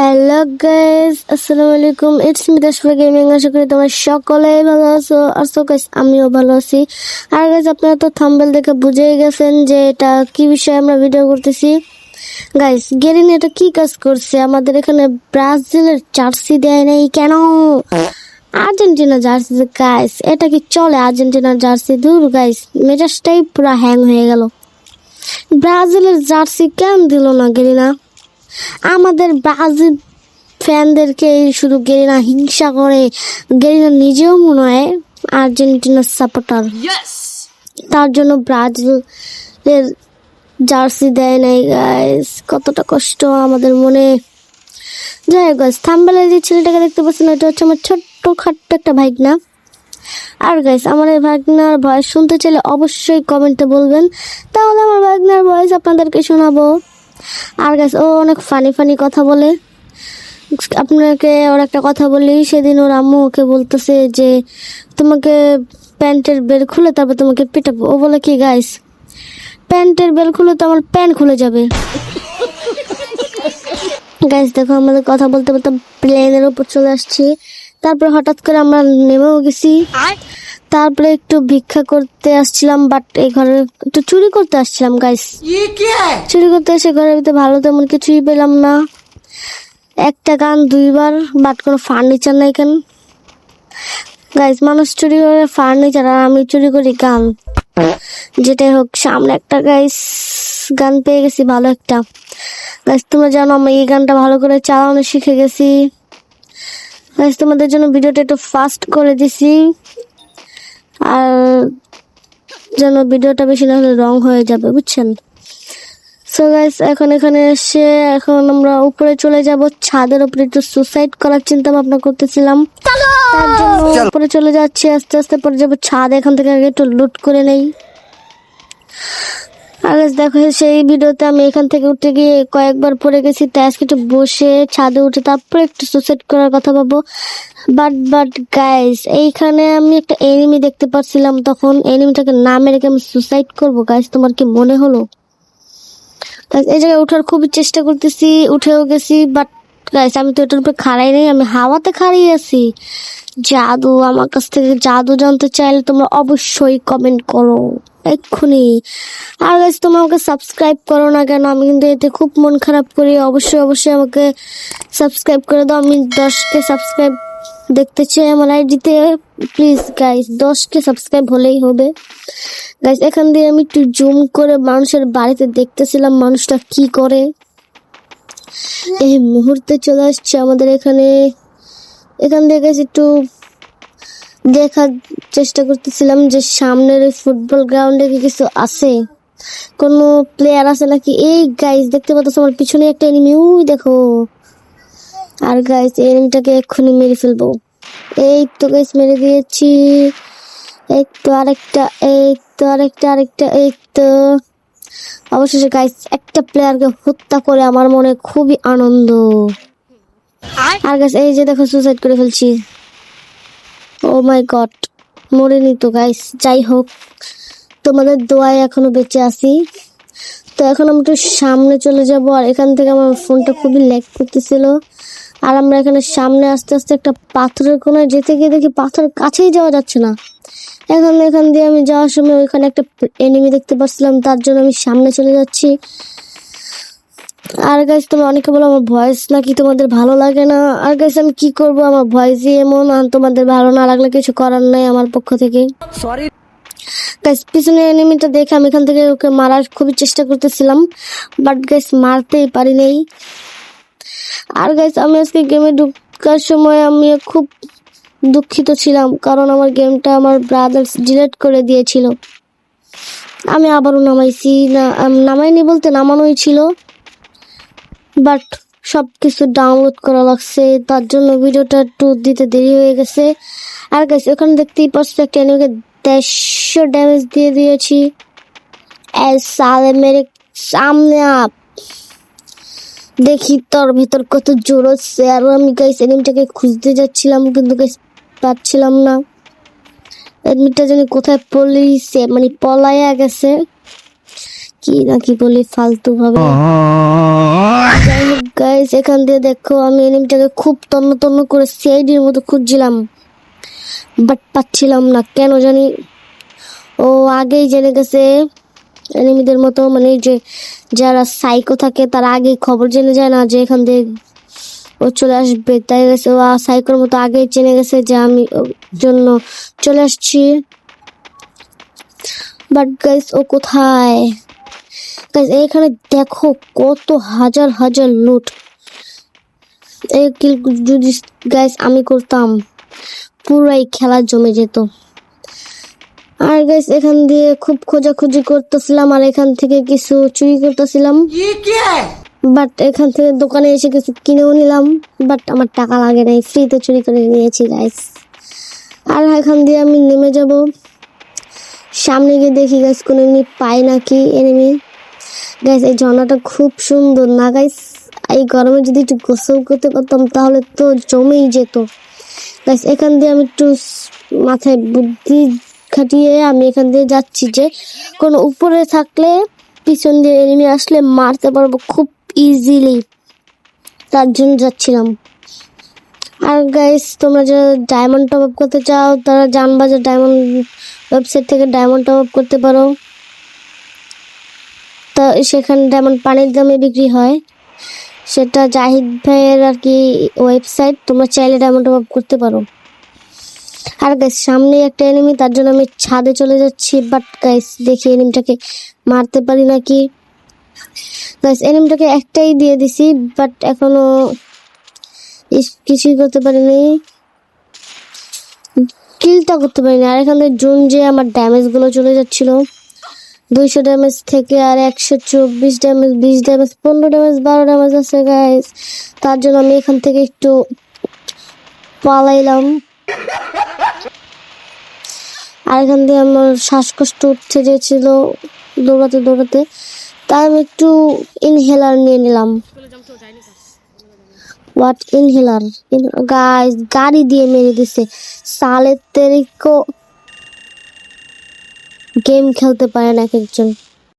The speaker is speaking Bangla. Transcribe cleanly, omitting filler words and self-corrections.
হ্যালো গাইস, আসসালামু আলাইকুম। It's me Tashfa gaming. আশা করি তোমরা সকলেই ভালো আছো। আর সো গাইস, আমিও ভালো আছি। আর গাইস, আপনারা তো থাম্বনেল দেখে বুঝেই গেছেন যে এটা কি বিষয়ে আমরা ভিডিও করতেছি। গাইস, গেরিন এটা কি কাজ করছে? আমাদের এখানে ব্রাজিলের জার্সি দেয় নাই কেন? Argentina jersey. গাইস, এটা কি চলে? আর্জেন্টিনার জার্সি দূর গাইস, মেজাজটাই পুরো হ্যাং হয়ে গেল। ব্রাজিলের জার্সি কেন দিল না গেরিনা? আমাদের ব্রাজিল ফ্যানদেরকে শুধু গেরিনা হিংসা করে। গেরিনা নিজেও মনে হয় আর্জেন্টিনার সাপোর্টার, তার জন্য ব্রাজিলের জার্সি দেয় নাই। গাইস, কতটা কষ্ট আমাদের মনে। যাই হোক গাইস, থাম্বনেলে যে ছেলেটাকে দেখতে পাচ্ছেন, এটা হচ্ছে আমার ছোট্ট খাট্ট একটা ভাগনা। আর গাইস, আমার এই ভাগনার ভয়েস শুনতে চাইলে অবশ্যই কমেন্টে বলবেন, তাহলে আমার ভাগনার ভয়েস আপনাদেরকে শোনাবো। আর গাইস, ও অনেক ফানি ফানি কথা বলে। আপনাকে ওর একটা কথা বলি, সেদিন ওর আম্মু ওকে বলতেছে যে তোমাকে প্যান্টের বেল খুলে তারপর তোমাকে পিটাবো। ও বলে কি গাইস, প্যান্টের বেল খুলে তো আমার প্যান্ট খুলে যাবে। গাইস দেখো, আমাদের কথা বলতে বলতে প্লেনের উপর চলে আসছি। তারপর হঠাৎ করে আমরা নেমেও গেছি। তারপরে একটু ভিক্ষা করতে আসছিলাম, বাট এই ঘরে একটু চুরি করতে আসছিলাম গাইস। চুরি করতে এসে ঘরের ভিতরে ভালো তেমন কিছুই পেলাম না। একটা গান দুইবার, বাট কোনো ফার্নিচার নাই কেন? গাইস, মানুষ চুরি করে ফার্নিচার, আর আমি চুরি করি গান। যেটাই হোক, সামনে একটা গাইস গান পেয়ে গেছি, ভালো একটা। গাইস, তোমরা জানো আমি এই গানটা ভালো করে চালানো শিখে গেছি। গাইস, তোমাদের জন্য ভিডিওটা একটু ফাস্ট করে দিছি, আর যেন ভিডিওটা বেশি না হলে রং হয়ে যাবে, বুঝছেন? সো গাইস, এখন এখানে এসে এখন আমরা উপরে চলে যাব। ছাদের উপরে একটু সুসাইড করার চিন্তা ভাবনা করতেছিলাম, তার জন্য উপরে চলে যাচ্ছি। আস্তে আস্তে পরে যাবো ছাদ। এখান থেকে আগে একটু লুট করে নেই। আর গাইস দেখো, সেই ভিডিওতে আমি এখান থেকে উঠে গিয়ে কয়েকবার পড়ে গেছি, তাই আজকে একটু বসে ছাদে উঠে তারপরে একটু সুসাইড করার কথা ভাববো। বাট গাইস, এইখানে আমি একটা এনিমি দেখতে পাচ্ছিলাম, তখন এনিমিটাকে না মেরে আমি সুসাইড করবো। গাইস, তোমার কি মনে হলো? এই জায়গায় ওঠার খুবই চেষ্টা করতেছি, উঠেও গেছি, বাট গাইস আমি তো এটার উপরে খাড়াই নেই, আমি হাওয়াতে খাড়িয়ে আছি। জাদু, আমার কাছ থেকে জাদু জানতে চাইলে তোমরা অবশ্যই কমেন্ট করো এক্ষুনি। আর গাইস, তোমরা আমাকে সাবস্ক্রাইব করো না কেন? আমি কিন্তু এতে খুব মন খারাপ করি। অবশ্যই অবশ্যই আমাকে সাবস্ক্রাইব করে দাও। আমি 10কে সাবস্ক্রাইব দেখতে চাই আমার আইডিতে। প্লিজ গাইস, 10কে সাবস্ক্রাইব হলেই হবে। গাইস, এখান দিয়ে আমি একটু জুম করে মানুষের বাড়িতে দেখতেছিলাম মানুষটা কি করে। এই মুহূর্তে চলে আসছে আমাদের এখানে। এখান দিয়ে গাইস একটু দেখার চেষ্টা করতেছিলাম যে সামনের ফুটবল গ্রাউন্ডে কি কিছু আছে, কোনো প্লেয়ার আছে নাকি। এই গাইস দেখতে পাচ্ছ আমার পিছনে একটা এনিমি, ওই দেখো। আর গাইস, এনিমিটাকে এক্ষুনি মেরে ফেলবো। এই তো গাইস, মেরে দিয়েছি। এই তো আরেকটা, এই তো আরেকটা, এই তো। অবশেষে গাইস একটা প্লেয়ারকে হত্যা করে আমার মনে খুবই আনন্দ। আর গাইস, এই যে দেখো সুসাইড করে ফেলছি। ও মাই গড, মরিনি তো গাইস। যাই হোক, তোমাদের দোয়ায় এখনো বেঁচে আছি। তো এখন আমরা একটু সামনে চলে যাব। আর এখান থেকে আমার ফোনটা খুবই ল্যাগ করতেছিল। আর আমরা এখানে সামনে আস্তে আস্তে একটা পাথরের কোণায় যেতে গিয়ে দেখি পাথরের কাছেই যাওয়া যাচ্ছে না। এখান দিয়ে আমি যাওয়ার সময় ওইখানে একটা এনিমি দেখতে পাচ্ছিলাম, তার জন্য আমি সামনে চলে যাচ্ছি। আর গাইস, তোমরা অনেকে বলো আমার ভয়েস নাকি তোমাদের ভালো লাগে না। আর গাইস, আমি কি করব, আমার ভয়েসই এমন। আর তোমাদের ভালো না লাগলে কিছু করার নাই আমার পক্ষ থেকে, সরি। গাইস, পিছনে এনিমিটা দেখে আমি এখান থেকে ওকে মারার খুবই চেষ্টা করতেছিলাম, বাট গাইস মারতেই পারি নাই। আর গাইস, আমি আজকে গেমে ঢুকার সময় আমি খুব দুঃখিত ছিলাম, কারণ আমার গেমটা আমার ব্রাদার্স ডিলিট করে দিয়েছিল। আমি আবারও নামাইছি না, নামাইনি বলতে নামানোই ছিল, বাট সবকিছু ডাউনলোড করা লাগছে, তার জন্য ভিডিওটা একটু দিতে দেরি হয়ে গেছে। আর গাইস, ওখানে দেখতেই পাচ্ছ একটা এনিমিকে 150 ড্যামেজ দিয়ে দিয়েছি। সালে মেরে সামনে আপ, দেখি তোর ভিতর কত জোর হচ্ছে। আর আমি গাইস এনিমিটাকে খুঁজতে যাচ্ছিলাম, কিন্তু গাইস পাচ্ছিলাম না। এনিমিটা জানি কোথায় পলিছে, মানে পলাইয়া গেছে কি নাকি বলি ফালতু ভাবে। যাই হোক গাইস এখান দিয়ে দেখো আমি এনিমিটাকে খুব তন্ন তন্ন করে সিআইডির মতো খুঁজছিলাম, বাট পাচ্ছিলাম না কেন জানি। ও আগেই জেনে গেছে এনিমিদের মতো, মানে যে যারা সাইকো থাকে তারা আগেই খবর জেনে যায় না যে এখান দিয়ে ও চলে আসবে, তাই গেছে ও সাইকোর মতো আগেই জেনে গেছে যে আমি ওর জন্য চলে আসছি। বাট গাইস ও কোথায়? গাইস এইখানে দেখো কত হাজার হাজার লুট। এই কিল যদি গাইস আমি করতাম পুরাই খেলা জমে যেত। আর গাইস এখান দিয়ে খুব খোঁজাখুঁজি করতেছিলাম আর এখান থেকে কিছু চুরি করতেছিলাম, বাট এখান থেকে দোকানে এসে কিছু কিনেও নিলাম, বাট আমার টাকা লাগে নাই, ফ্রিতে চুরি করে নিয়েছি গাইস। আর এখান দিয়ে আমি নেমে যাব, সামনে গিয়ে দেখি গাইস কোনো এমনি পাই নাকি এনিমি। গাইস এই ঝর্ণাটা খুব সুন্দর না গাইস? এই গরমে যদি একটু গোসল করতে পারতাম তাহলে তো জমেই যেত। গাইস এখান দিয়ে আমি একটু মাথায় বুদ্ধি খাটিয়ে আমি এখান দিয়ে যাচ্ছি যে কোনো উপরে থাকলে পিছন দিয়ে এনিমি আসলে মারতে পারবো খুব ইজিলি, তার জন্য যাচ্ছিলাম। আর গাইস তোমরা যারা ডায়মন্ড টপ আপ করতে চাও তারা জানবাজার ডায়মন্ড ওয়েবসাইট থেকে ডায়মন্ড টপ আপ করতে পারো। তা সেখানে ডায়মন্ড পানির দামে বিক্রি হয়, সেটা জাহিদ ভাইয়ের আর কি ওয়েবসাইট, তোমরা চাইলে ডায়মন্ড টপ আপ করতে পারো। আর গাইস সামনে একটা এনিমি, তার জন্য আমি ছাদে চলে যাচ্ছি, বাট গাইস দেখি এনিমিটাকে মারতে পারি নাকি। গাইস এনিমিটাকে একটাই দিয়ে দিছি, বাট এখনো কিছুই করতে পারিনি, কিলটা করতে পারিনি। আর এখানে জুন যে আমার ড্যামেজ গুলো চলে যাচ্ছিল 200 ড্যামেজ থেকে আর 124 ড্যামেজ, 20 ড্যামেজ, 15 ড্যামেজ, 12 ড্যামেজ আছে গাইস। তার জন্য আমি এখান থেকে একটু পালাইলাম। আর এখান দিয়ে আমার শ্বাসকষ্ট উঠতে গেছিল দৌড়াতে দৌড়াতে, তাই আমি একটু ইনহেলার নিয়ে নিলাম। What inhaler? গাইস গাড়ি দিয়ে মেরে দিছে, সালের তেরিকো গেম খেলতে পারে না এক একজন।